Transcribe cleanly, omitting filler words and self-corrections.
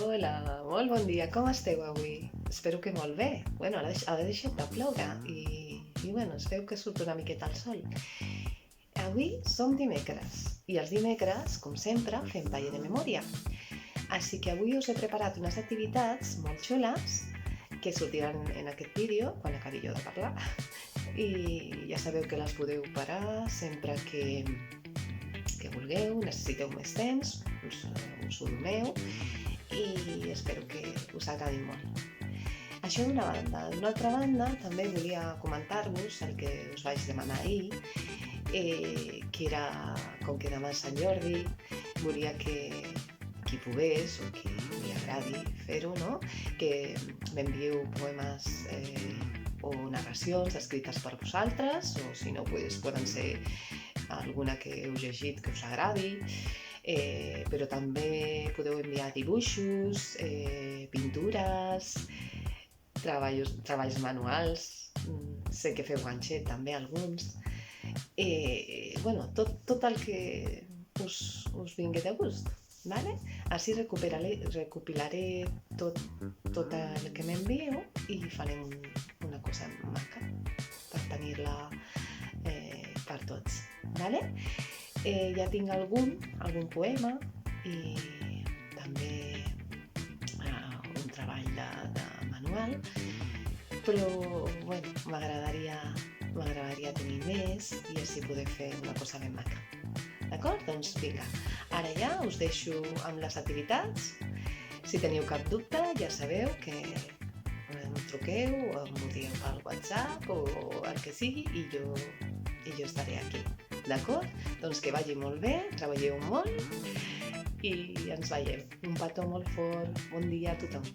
Hola, molt bon dia, com esteu avui? Espero que molt bé. Bueno, ha deixat de ploure i bueno, es veu que surt una miqueta el sol. Avui som dimecres i els dimecres, com sempre, fem taller de memòria. Així que avui us he preparat unes activitats molt xules que sortiran en aquest vídeo quan acabi jo de parlar. I ja sabeu que les podeu parar sempre que vulgueu, necessiteu més temps, us ho doneu i espero que us agradin molt. Això d'una banda. D'una altra banda, també volia comentar-vos el que us vaig demanar ahir, que era, com que demà és Sant Jordi, volia que qui pogués o qui li agradi fer-ho, no? Que m'envieu poemes o narracions escrites per vosaltres, o si no, poden ser alguna que heu llegit que us agradi, però també podeu enviar dibuixos, pintures, treballs manuals, sé que feu ganxet també alguns, bueno, tot el que us vingui de gust, vale? Així recopilaré tot el que m'envieu i farem una cosa maca per tenir-la per tots, vale? Ja tinc algun poema i també un treball de manual, però bueno, m'agradaria tenir més i així poder fer una cosa ben maca. D'acord? Doncs vinga, ara ja us deixo amb les activitats. Si teniu cap dubte, ja sabeu que em truqueu o m'ho dieu pel WhatsApp o el que sigui i jo estaré aquí. D'acord? Doncs que vagi molt bé, treballeu molt i ens veiem. Un petó molt fort. Bon dia a tothom.